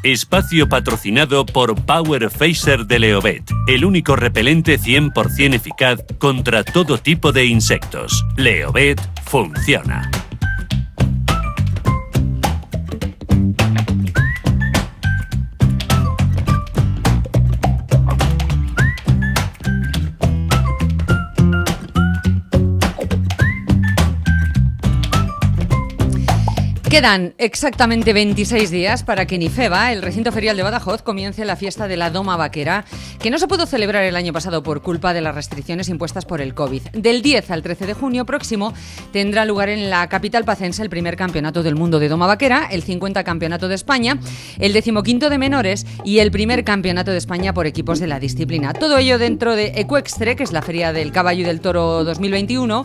Espacio patrocinado por Power Phaser de Leovet, el único repelente 100% eficaz contra todo tipo de insectos. Leovet funciona. Quedan exactamente 26 días para que en IFEBA, el recinto ferial de Badajoz, comience la fiesta de la Doma Vaquera, que no se pudo celebrar el año pasado por culpa de las restricciones impuestas por el COVID. Del 10 al 13 de junio próximo tendrá lugar en la capital pacense el primer campeonato del mundo de Doma Vaquera, el 50 campeonato de España, el 15º de menores y el primer campeonato de España por equipos de la disciplina. Todo ello dentro de Equextre, que es la Feria del Caballo y del Toro 2021,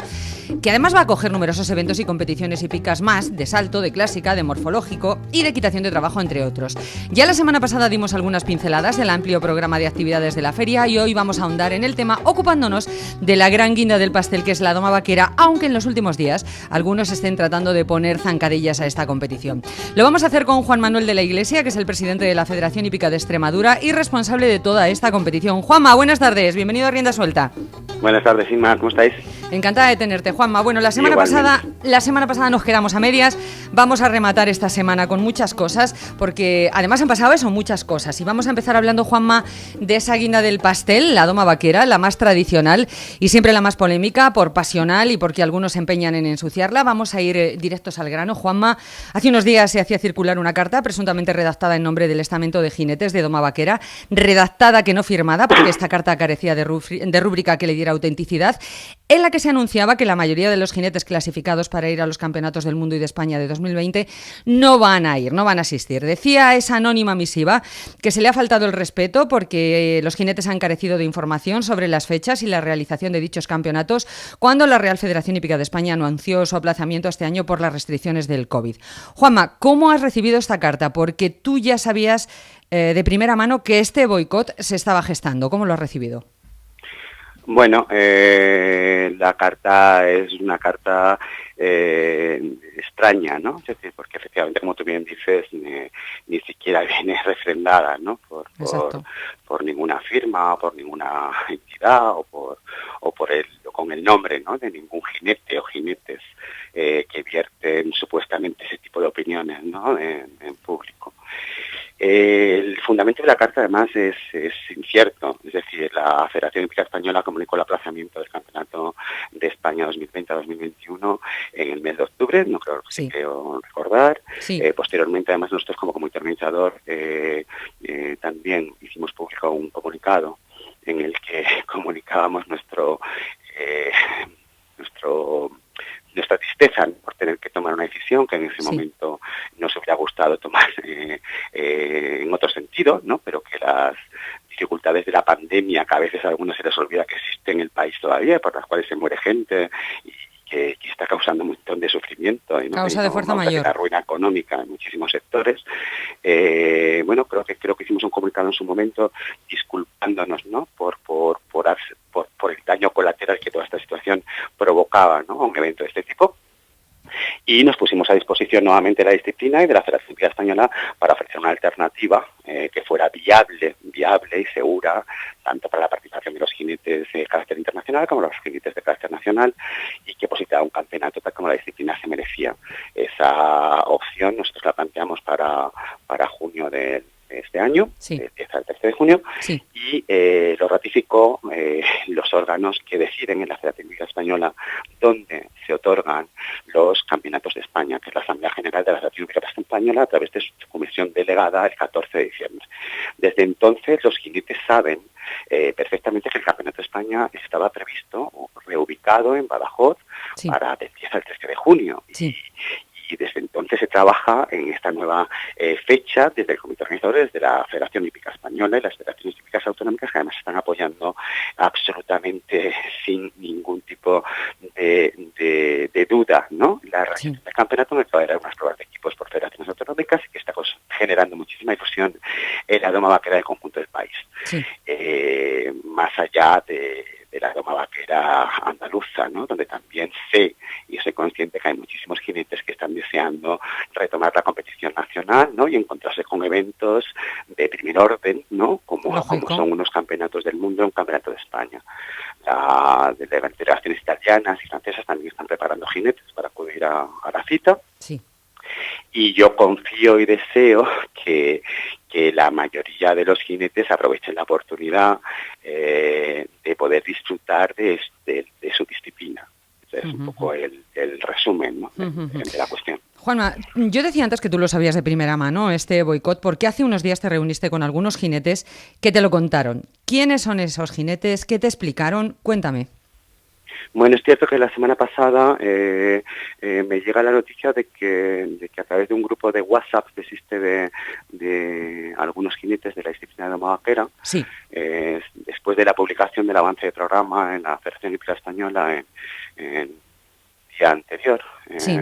que además va a acoger numerosos eventos y competiciones hípicas más, de salto, de clásica, de morfológico y de equitación de trabajo, entre otros. Ya la semana pasada dimos algunas pinceladas del amplio programa de actividades de la feria y hoy vamos a ahondar en el tema ocupándonos de la gran guinda del pastel que es la Doma Vaquera, aunque en los últimos días algunos estén tratando de poner zancadillas a esta competición. Lo vamos a hacer con Juan Manuel de la Iglesia, que es el presidente de la Federación Hípica de Extremadura y responsable de toda esta competición. Juanma, buenas tardes, bienvenido a Rienda Suelta. Buenas tardes, Inma, ¿cómo estáis? Encantada de tenerte, Juanma. Bueno, la semana pasada nos quedamos a medias. Vamos a rematar esta semana con muchas cosas, porque además han pasado eso, muchas cosas. Y vamos a empezar hablando, Juanma, de esa guinda del pastel, la Doma Vaquera, la más tradicional y siempre la más polémica, por pasional y porque algunos se empeñan en ensuciarla. Vamos a ir directos al grano, Juanma. Hace unos días se hacía circular una carta presuntamente redactada en nombre del estamento de jinetes de Doma Vaquera, redactada que no firmada, porque esta carta carecía de rúbrica que le diera autenticidad, en la que se anunciaba que la mayoría de los jinetes clasificados para ir a los campeonatos del mundo y de España de 2020 no van a asistir. Decía esa anónima misiva que se le ha faltado el respeto porque los jinetes han carecido de información sobre las fechas y la realización de dichos campeonatos cuando la Real Federación Hípica de España anunció su aplazamiento este año por las restricciones del COVID. Juanma, ¿cómo has recibido esta carta? Porque tú ya sabías de primera mano que este boicot se estaba gestando. ¿Cómo lo has recibido? Bueno, la carta es una carta extraña, ¿no? Es decir, porque efectivamente, como tú bien dices, ni siquiera viene refrendada, ¿no? Por ninguna firma, por ninguna entidad o con el nombre, ¿no? De ningún jinete o jinetes que vierten supuestamente ese tipo de opiniones, ¿no? En público. El fundamento de la carta, además, es incierto. Es decir, la Federación Hípica Española comunicó el aplazamiento del Campeonato de España 2020-2021 en el mes de octubre, no creo recordar. Sí. Posteriormente, además, nosotros como comité organizador también hicimos público un comunicado en el que comunicábamos nuestra tristeza por tener que tomar una decisión que en ese momento nos hubiera gustado tomar en otro sentido, ¿no? Pero que las dificultades de la pandemia, que a veces a algunos se les olvida que existe en el país todavía, por las cuales se muere gente y que está causando un montón de sufrimiento y causa de fuerza mayor, la ruina económica en muchísimos sectores. Bueno, creo que hicimos un comunicado en su momento disculpándonos, ¿no? por el daño colateral que toda esta situación provocaba, ¿no? A un evento de este tipo. Y nos pusimos a disposición nuevamente de la disciplina y de la Federación Hípica Española para ofrecer una alternativa que fuera viable y segura, tanto para la participación de los jinetes de carácter internacional como los jinetes de carácter nacional, y que positara un campeonato tal como la disciplina se merecía. Esa opción nosotros la planteamos para junio de este año, del 10 al 13 de junio, y lo ratificó los órganos que deciden en la Federación Hípica Española dónde se otorgan los campeonatos de España, que es la Asamblea General de la Federación Hípica Española a través de su comisión delegada el 14 de diciembre. Desde entonces los jinetes saben perfectamente que el Campeonato de España estaba previsto o reubicado en Badajoz para del 10 al 13 de junio. Y desde entonces se trabaja en esta nueva fecha desde el comité organizador, desde la Federación Hípica Española y las federaciones hípicas autonómicas, que además están apoyando absolutamente sin ningún tipo de duda, ¿no? La realización del campeonato, donde va a haber unas pruebas de equipos por federaciones autonómicas y que está generando muchísima difusión en la Doma Vaquera del conjunto del país. Más allá de la doma vaquera andaluza, ¿no? Donde también sé y soy consciente que hay muchísimos jinetes que están deseando retomar la competición nacional, ¿no? Y encontrarse con eventos de primer orden, ¿no? Como son unos campeonatos del mundo, un campeonato de España. De delegaciones italianas y francesas también están preparando jinetes para acudir a la cita. Sí. Y yo confío y deseo que la mayoría de los jinetes aprovechen la oportunidad de poder disfrutar de su disciplina. Es un poco el resumen, ¿no? de la cuestión. Juanma, yo decía antes que tú lo sabías de primera mano, este boicot, porque hace unos días te reuniste con algunos jinetes que te lo contaron. ¿Quiénes son esos jinetes? ¿Qué te explicaron? Cuéntame. Bueno, es cierto que la semana pasada me llega la noticia de que a través de un grupo de WhatsApp que existe de algunos jinetes de la disciplina de doma vaquera, sí. Después de la publicación del avance de programa en la Federación Hípica Española en día anterior, sí.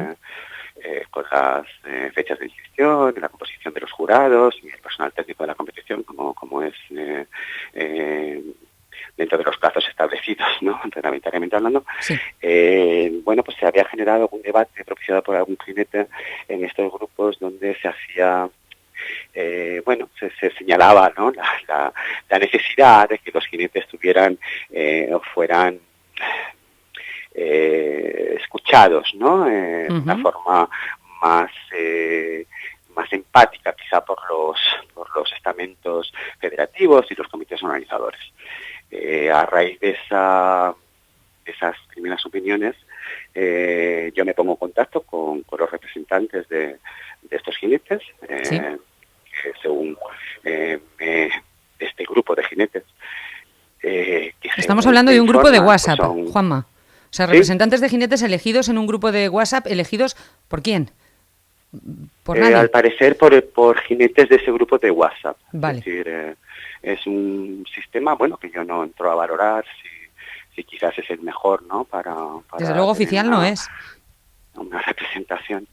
Con las fechas de inscripción, la composición de los jurados y el personal técnico de la competición, como es dentro de los plazos establecidos, ¿no? Reglamentariamente hablando, sí. Bueno, pues se había generado un debate propiciado por algún jinete en estos grupos donde se hacía, bueno, se señalaba, ¿no? la necesidad de que los jinetes tuvieran o fueran escuchados, ¿no? De una forma más empática, quizá por los estamentos federativos y los comités organizadores. A raíz de esas primeras opiniones, yo me pongo en contacto con los representantes de estos jinetes, ¿sí? Que según este grupo de jinetes. Estamos hablando de un grupo de WhatsApp, pues Juanma. O sea, ¿sí? Representantes de jinetes elegidos en un grupo de WhatsApp, elegidos ¿por quién? ¿Por nadie? Al parecer por jinetes de ese grupo de WhatsApp. Vale. Es decir, es un sistema, bueno, que yo no entro a valorar si quizás es el mejor, ¿no? Para Desde luego oficial no es. Una representación.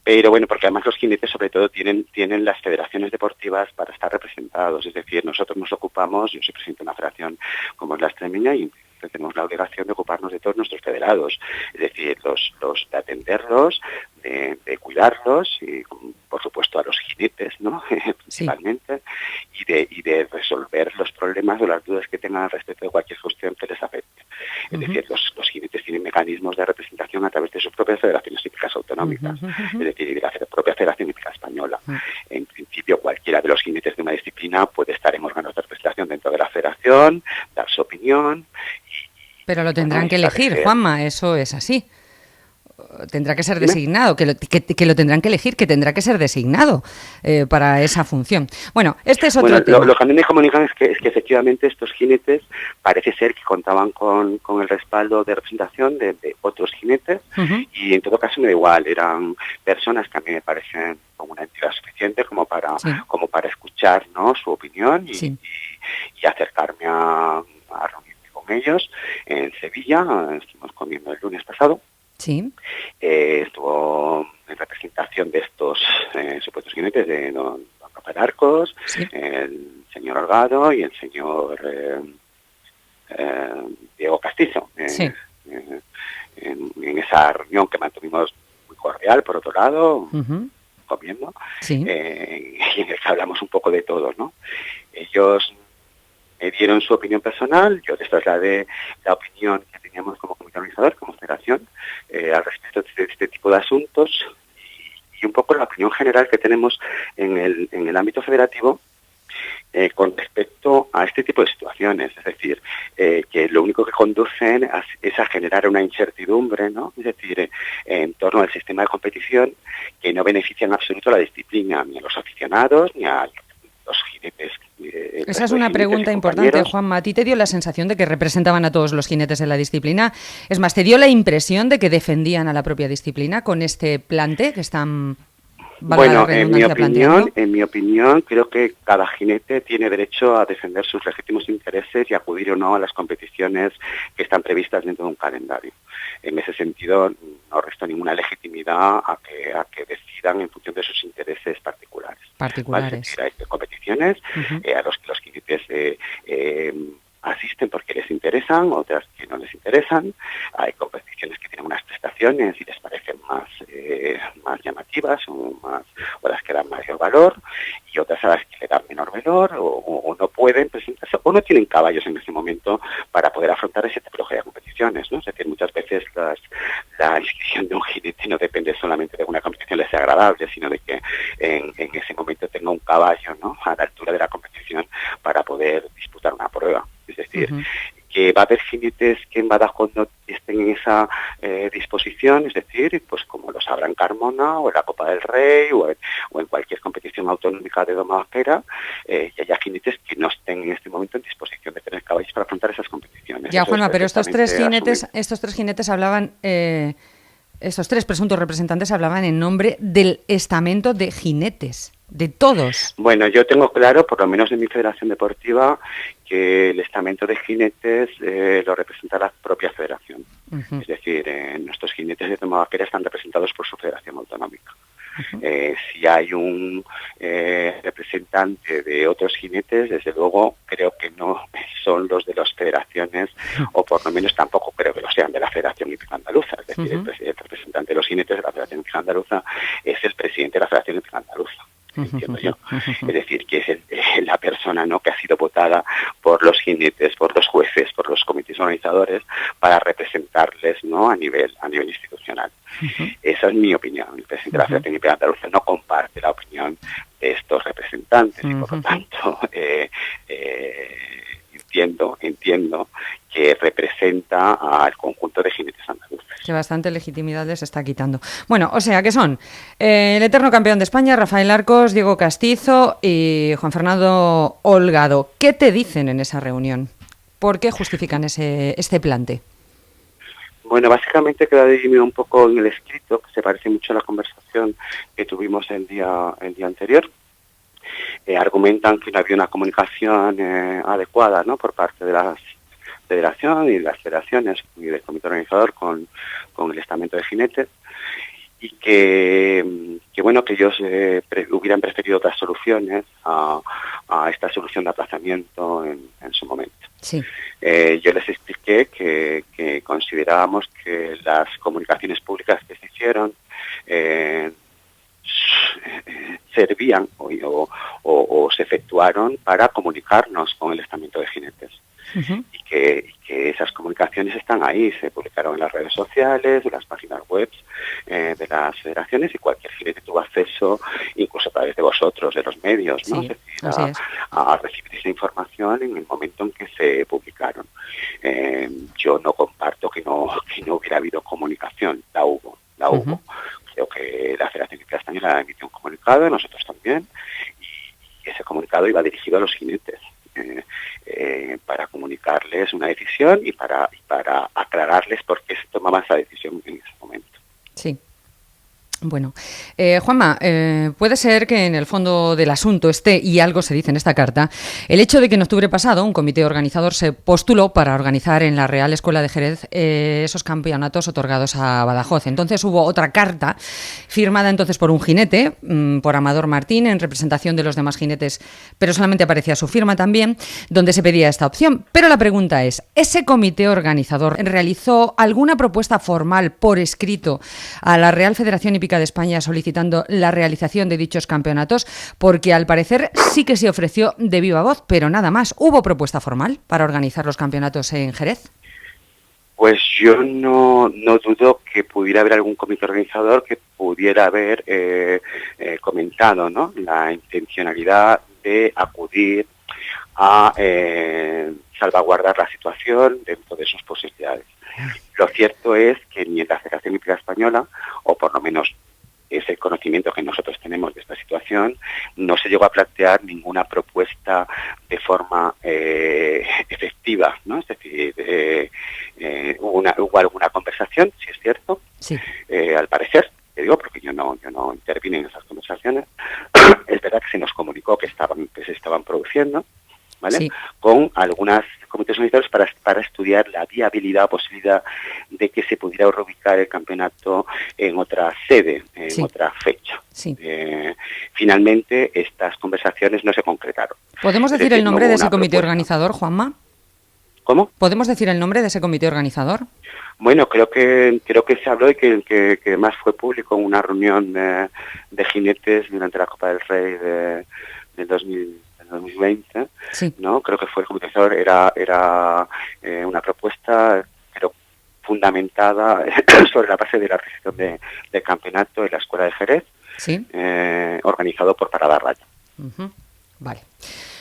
Pero bueno, porque además los jinetes sobre todo tienen las federaciones deportivas para estar representados. Es decir, nosotros nos ocupamos, yo soy presidente de una federación como es la extremeña y tenemos la obligación de ocuparnos de todos nuestros federados, es decir, de atenderlos, de cuidarlos y, por supuesto, a los jinetes, ¿no? Principalmente, sí. y de resolver los problemas o las dudas que tengan respecto de cualquier cuestión que les afecte. Es decir, los jinetes tienen mecanismos de representación a través de sus propias federaciones hípicas autonómicas, es decir, de la propia Federación Hípica Española. En principio, cualquiera de los jinetes de una disciplina puede estar en órganos de representación dentro de la federación, dar su opinión. Pero lo tendrán que elegir, Juanma, eso es así. Tendrá que ser designado, que lo tendrán que elegir, que tendrá que ser designado para esa función. Bueno, este es otro tema. Lo que a mí me comunican es que efectivamente estos jinetes parece ser que contaban con el respaldo de representación de otros jinetes y en todo caso me da igual, eran personas que a mí me parecen como una entidad suficiente como para escuchar, ¿no? Su opinión y acercarme a reunirme con ellos en Sevilla. Estuvimos comiendo el lunes pasado. Sí. Estuvo en representación de estos supuestos jinetes de don Rafael Arcos, sí. El señor Holgado y el señor Diego Castizo. Sí. En esa reunión que mantuvimos muy cordial, por otro lado, comiendo, sí. Y en el que hablamos un poco de todo, ¿no? Ellos me dieron su opinión personal, yo les trasladé la opinión que teníamos como comité organizador, como federación, al respecto de este tipo de asuntos y un poco la opinión general que tenemos en el ámbito federativo con respecto a este tipo de situaciones. Es decir, que lo único que conducen es a generar una incertidumbre, ¿no? Es decir, en torno al sistema de competición que no beneficia en absoluto a la disciplina, ni a los aficionados, ni a los jinetes. Esa es una pregunta importante, Juanma. ¿A ti te dio la sensación de que representaban a todos los jinetes de la disciplina? Es más, ¿te dio la impresión de que defendían a la propia disciplina con este plante que están... Bueno, en mi opinión, creo que cada jinete tiene derecho a defender sus legítimos intereses y acudir o no a las competiciones que están previstas dentro de un calendario. En ese sentido, no resto ninguna legitimidad a que decidan en función de sus intereses particulares. Particulares. Es decir, hay competiciones a los que los jinetes asisten porque les interesan, otras que no les interesan. Hay competiciones que tienen unas prestaciones y les parecen más llamativas o las que dan mayor valor, y otras a las que le dan menor valor o no pueden presentarse o no tienen caballos en ese momento para poder afrontar ese tipo de competiciones, ¿no? Es decir, muchas veces la inscripción de un jinete no depende solamente de que una competición les sea agradable, sino de que en ese momento tenga un caballo, ¿no?, a la altura de la competición para poder disputar una prueba. Es decir, que va a haber jinetes que en Badajoz no estén en esa disposición, es decir, pues como los habrá en Carmona o en la Copa del Rey o en cualquier competición autonómica de doma vaquera, y haya jinetes que no estén en este momento en disposición de tener caballos para afrontar esas competiciones. Ya, Juanma, pero estos tres presuntos representantes hablaban en nombre del estamento de jinetes, de todos. Bueno, yo tengo claro, por lo menos en mi federación deportiva, que el estamento de jinetes lo representa la propia federación. Es decir, nuestros jinetes de doma vaquera están representados por su federación autonómica. Si hay un representante de otros jinetes, desde luego creo que no son los de las federaciones, o por lo menos tampoco creo que lo sean de la Federación Hípica Andaluza. Es decir, el representante de los jinetes de la Federación Hípica Andaluza es el presidente de la Federación Hípica Andaluza. Entiendo yo. Es decir, que es la persona, ¿no?, que ha sido votada por los jinetes, por los jueces, por los comités organizadores para representarles, ¿no?, a nivel institucional. Esa es mi opinión. El presidente de la Federación Hípica Andaluza no comparte la opinión de estos representantes y por lo tanto entiendo que representa al conjunto de jinetes andaluces. Que bastante legitimidad les está quitando. Bueno, o sea, que son el eterno campeón de España, Rafael Arcos, Diego Castizo y Juan Fernando Holgado. ¿Qué te dicen en esa reunión? ¿Por qué justifican este plante? Bueno, básicamente queda dirimido un poco en el escrito, que se parece mucho a la conversación que tuvimos el día anterior. Argumentan que no había una comunicación adecuada, ¿no?, por parte de la federación y de las federaciones y del comité organizador con el estamento de jinetes, y que ellos hubieran preferido otras soluciones a esta solución de aplazamiento en su momento. Sí. Yo les expliqué que considerábamos que las comunicaciones públicas que se hicieron servían o se efectuaron para comunicarnos con el estamento de jinetes. Y que esas comunicaciones están ahí, se publicaron en las redes sociales, en las páginas web de las federaciones, y cualquier jinete tuvo acceso, incluso a través de vosotros, de los medios, ¿no? Sí, es decir, a recibir esa información en el momento en que se publicaron. Yo no comparto que no hubiera habido comunicación, la hubo. Creo que la Federación Hípica Española emitió un comunicado, nosotros también, y ese comunicado iba dirigido a los jinetes. Para comunicarles una decisión y para aclararles por qué se tomaba esa decisión en ese momento. Sí. Bueno, Juanma, puede ser que en el fondo del asunto esté, y algo se dice en esta carta, el hecho de que en octubre pasado un comité organizador se postuló para organizar en la Real Escuela de Jerez esos campeonatos otorgados a Badajoz. Entonces hubo otra carta firmada entonces por un jinete, por Amador Martín, en representación de los demás jinetes, pero solamente aparecía su firma también, donde se pedía esta opción. Pero la pregunta es, ¿ese comité organizador realizó alguna propuesta formal por escrito a la Real Federación Hípica de España solicitando la realización de dichos campeonatos? Porque al parecer sí que se ofreció de viva voz, pero nada más. ¿Hubo propuesta formal para organizar los campeonatos en Jerez? Pues yo no dudo que pudiera haber algún comité organizador que pudiera haber comentado, ¿no?, la intencionalidad de acudir a salvaguardar la situación dentro de sus posibilidades. Lo cierto es que ni en la Federación Hípica Española, o por lo menos es el conocimiento que nosotros tenemos de esta situación, no se llegó a plantear ninguna propuesta de forma efectiva, ¿no? Es decir, hubo alguna conversación, si es cierto, sí. Al parecer, te digo, porque yo no intervine en esas conversaciones. Es verdad que se nos comunicó que se estaban produciendo, ¿vale? Sí. Con algunas comités organizadores para estudiar la viabilidad o posibilidad de que se pudiera reubicar el campeonato en otra sede, en otra fecha. Sí. Finalmente, estas conversaciones no se concretaron. ¿Podemos decir el nombre de ese comité organizador, Juanma? ¿Cómo? ¿Podemos decir el nombre de ese comité organizador? Bueno, creo que se habló y que más fue público en una reunión de jinetes durante la Copa del Rey del 2020, sí. ¿no? Creo que fue el comité organizador, era una propuesta, pero fundamentada sobre la base de la realización del campeonato en la Escuela de Jerez, sí. Organizado por Parada Raya. Vale.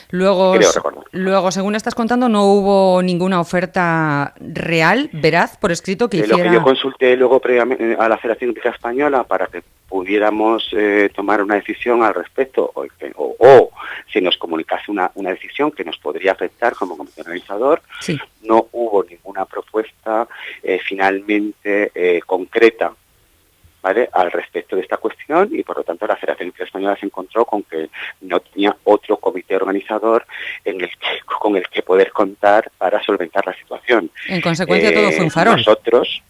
Luego, según estás contando, no hubo ninguna oferta real, veraz, por escrito que hiciera... Lo que yo consulté luego previamente a la Federación Hípica Española para que pudiéramos tomar una decisión al respecto o se nos comunicase una decisión que nos podría afectar como comité organizador, sí. No hubo ninguna propuesta finalmente concreta, ¿vale?, al respecto de esta cuestión, y por lo tanto la Federación Hípica Española se encontró con que no tenía otro comité organizador con el que poder contar para solventar la situación. En consecuencia todo fue un farol.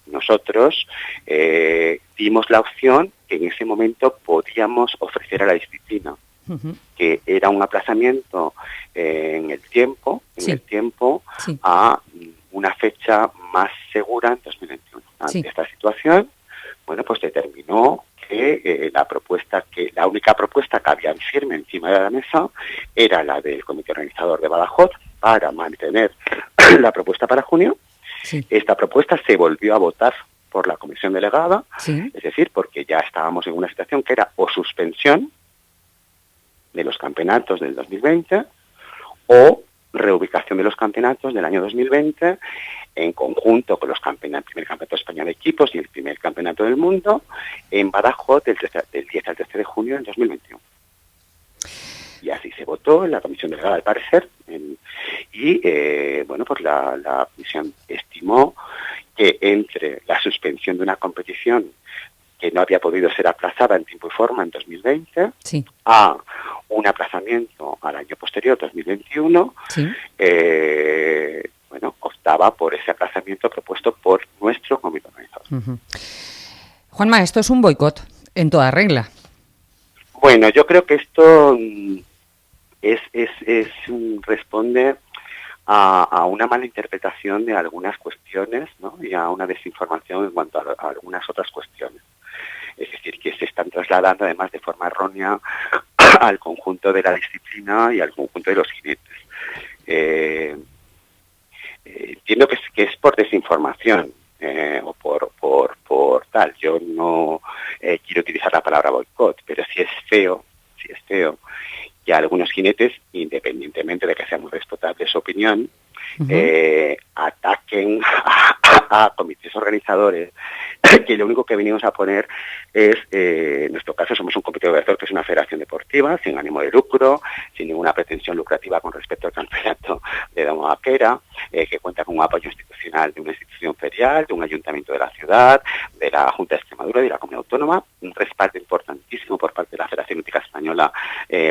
Nosotros dimos la opción que en ese momento podíamos ofrecer a la disciplina, que era un aplazamiento en el tiempo, sí. a una fecha más segura en 2021. Ante esta situación, bueno, pues determinó que la única propuesta que había firme encima de la mesa era la del comité organizador de Badajoz para mantener la propuesta para junio. Sí. Esta propuesta se volvió a votar por la comisión delegada, sí. Es decir, porque ya estábamos en una situación que era o suspensión de los campeonatos del 2020 o reubicación de los campeonatos del año 2020 en conjunto con el primer campeonato español de equipos y el primer campeonato del mundo en Badajoz del 10 al 13 de junio del 2021. Y así se votó en la comisión delegada, al parecer, bueno, pues la comisión estimó que entre la suspensión de una competición que no había podido ser aplazada en tiempo y forma en 2020, sí. a un aplazamiento al año posterior, 2021, sí. Bueno, optaba por ese aplazamiento propuesto por nuestro comité organizador. Juanma, esto es un boicot en toda regla. Bueno, yo creo que esto responde a una mala interpretación de algunas cuestiones, ¿no?, y a una desinformación en cuanto a algunas otras cuestiones. Es decir, que se están trasladando además de forma errónea al conjunto de la disciplina y al conjunto de los jinetes. Entiendo que es por desinformación o por tal. Yo no quiero utilizar la palabra boicot, pero sí es feo que algunos jinetes, independientemente de que sea muy respetable su opinión, ataquen a comités organizadores, que lo único que venimos a poner es, en nuestro caso somos un comité organizador que es una federación deportiva, sin ánimo de lucro, sin ninguna pretensión lucrativa con respecto al campeonato de Doma Vaquera, que cuenta con un apoyo institucional de una institución ferial, de un ayuntamiento de la ciudad, de la Junta de Extremadura y de la Comunidad Autónoma, un respaldo importantísimo por parte de la Federación Hípica Española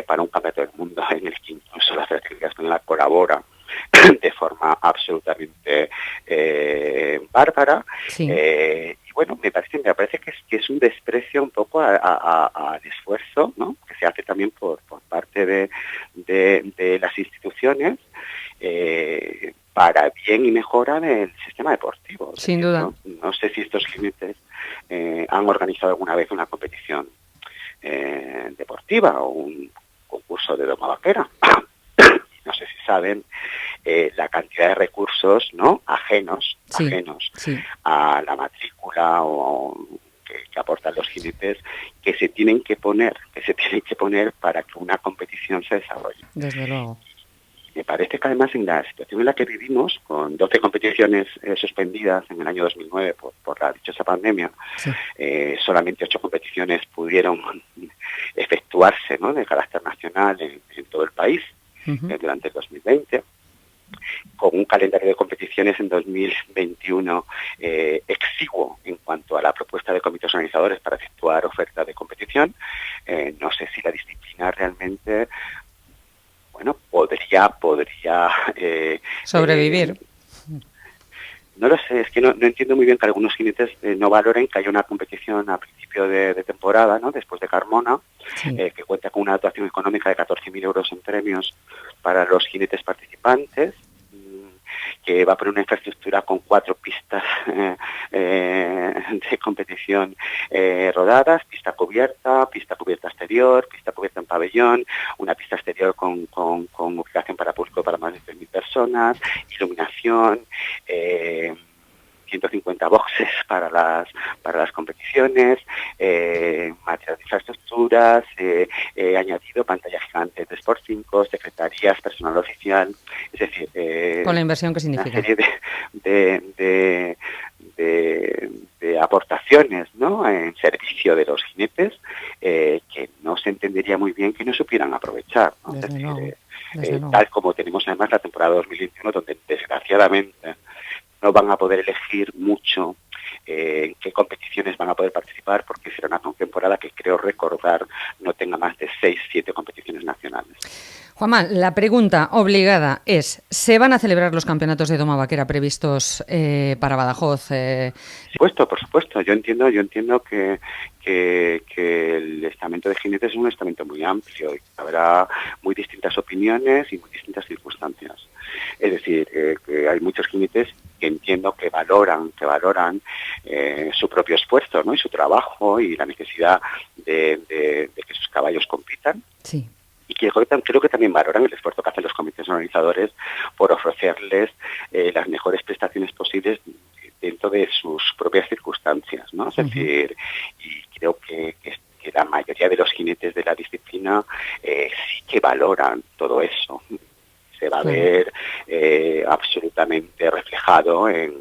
para un campeonato del mundo en el que incluso la Federación Hípica Española colabora de forma absolutamente bárbara. Sí. Y bueno, me parece que es un desprecio un poco al esfuerzo, ¿no?, que se hace también por parte de las instituciones para bien y mejora del sistema deportivo. Sin duda. No sé si estos jinetes han organizado alguna vez una competición deportiva o un concurso de doma vaquera. No sé si saben la cantidad de recursos, ¿no?, ajenos sí. a la matrícula o que aportan los jinetes, que se tienen que poner para que una competición se desarrolle. Desde luego. Me parece que además en la situación en la que vivimos, con 12 competiciones suspendidas en el año 2009 por la dichosa pandemia, sí. Solamente 8 competiciones pudieron efectuarse, ¿no?, de carácter nacional en todo el país durante el 2020, con un calendario de competiciones en 2021 exiguo en cuanto a la propuesta de comités organizadores para efectuar oferta de competición. No sé si la disciplina realmente, bueno, podría sobrevivir. No lo sé, es que no entiendo muy bien que algunos jinetes no valoren que haya una competición a principio de temporada, ¿no?, después de Carmona, sí. Que cuenta con una dotación económica de 14.000 euros en premios para los jinetes participantes, que va a poner una infraestructura con 4 pistas de competición rodadas, pista cubierta exterior, pista cubierta en pabellón, una pista exterior con ubicación para público para más de 3.000 personas, iluminación, 150 boxes para las competiciones, material de infraestructuras, añadido pantalla gigante de Sport 5, secretarías, personal oficial, es decir... ¿Con la inversión qué significa? Una serie de aportaciones, ¿no?, en servicio de los jinetes que no se entendería muy bien que no supieran aprovechar, ¿no? Es decir, tal como tenemos además la temporada 2021, donde desgraciadamente no van a poder elegir mucho en qué competiciones van a poder participar, porque será una temporada que creo recordar no tenga más de 6-7 competiciones nacionales. Juanma, la pregunta obligada es, ¿se van a celebrar los campeonatos de doma vaquera previstos para Badajoz? Por supuesto. Yo entiendo que el estamento de jinetes es un estamento muy amplio y habrá muy distintas opiniones y muy distintas circunstancias. Es decir, que hay muchos jinetes que entiendo que valoran su propio esfuerzo, ¿no?, y su trabajo y la necesidad de que sus caballos compitan. Sí. Y que creo que también valoran el esfuerzo que hacen los comités organizadores por ofrecerles las mejores prestaciones posibles dentro de sus propias circunstancias, ¿no? Es decir, y creo que la mayoría de los jinetes de la disciplina sí que valoran todo eso. Se va a ver absolutamente reflejado en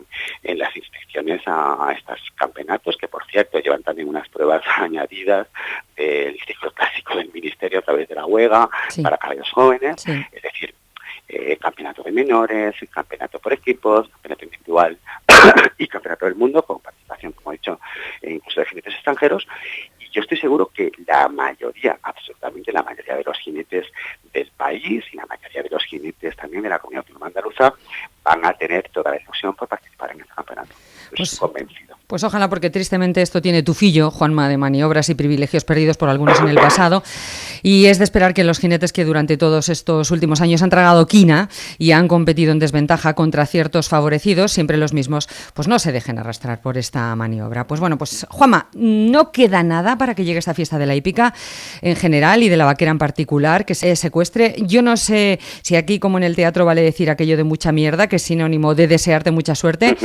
las inspecciones a estos campeonatos, que por cierto llevan también unas pruebas añadidas del ciclo clásico del Ministerio a través de la UEGA, sí, para caballos jóvenes, sí, es decir, campeonato de menores, campeonato por equipos, campeonato individual y campeonato del mundo, con participación, como he dicho, incluso de jinetes extranjeros. Y yo estoy seguro que la mayoría, absolutamente la mayoría de los jinetes del país y la mayoría de los jinetes también de la Comunidad Autónoma Andaluza van a tener toda la ilusión por participar en este campeonato. Estoy convencido. Pues ojalá, porque tristemente esto tiene tufillo, Juanma, de maniobras y privilegios perdidos por algunos en el pasado, y es de esperar que los jinetes que durante todos estos últimos años han tragado quina y han competido en desventaja contra ciertos favorecidos, siempre los mismos, pues no se dejen arrastrar por esta maniobra. Pues bueno, pues Juanma, no queda nada para que llegue esta fiesta de la hípica en general y de la vaquera en particular, que se secuestre. Yo no sé si aquí, como en el teatro, vale decir aquello de mucha mierda, que es sinónimo de desearte mucha suerte,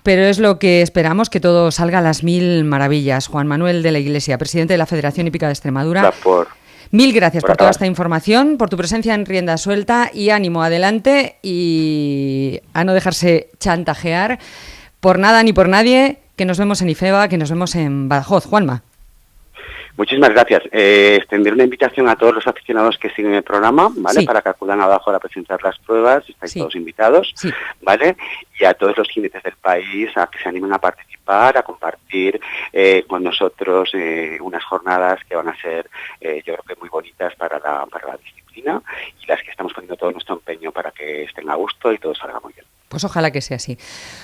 pero es lo que esperamos, que todo salga a las mil maravillas. Juan Manuel de la Iglesia, presidente de la Federación Hípica de Extremadura. Mil gracias por toda esta información, por tu presencia en Rienda Suelta, y ánimo, adelante, y a no dejarse chantajear por nada ni por nadie, que nos vemos en IFEBA, que nos vemos en Badajoz. Juanma. Muchísimas gracias. Extender una invitación a todos los aficionados que siguen el programa, ¿vale? Sí. Para que acudan abajo a presentar las pruebas, estáis todos invitados, ¿vale? Y a todos los jinetes del país a que se animen a participar, a compartir con nosotros unas jornadas que van a ser, yo creo que muy bonitas para la disciplina, y las que estamos poniendo todo nuestro empeño para que estén a gusto y todo salga muy bien. Pues ojalá que sea así.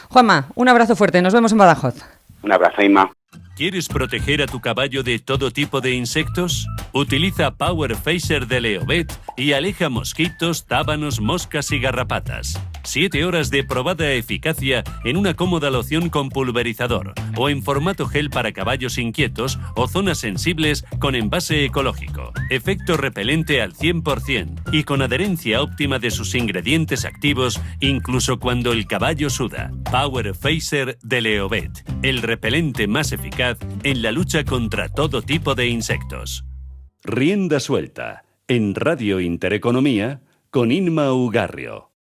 Juanma, un abrazo fuerte, nos vemos en Badajoz. Un abrazo, Inma. ¿Quieres proteger a tu caballo de todo tipo de insectos? Utiliza Power Phaser de Leovet y aleja mosquitos, tábanos, moscas y garrapatas. 7 horas de probada eficacia en una cómoda loción con pulverizador o en formato gel para caballos inquietos o zonas sensibles con envase ecológico. Efecto repelente al 100% y con adherencia óptima de sus ingredientes activos incluso cuando el caballo suda. Power Phaser de Leovet, el repelente más eficaz en la lucha contra todo tipo de insectos. Rienda Suelta, en Radio Intereconomía, con Inma Ugarrio.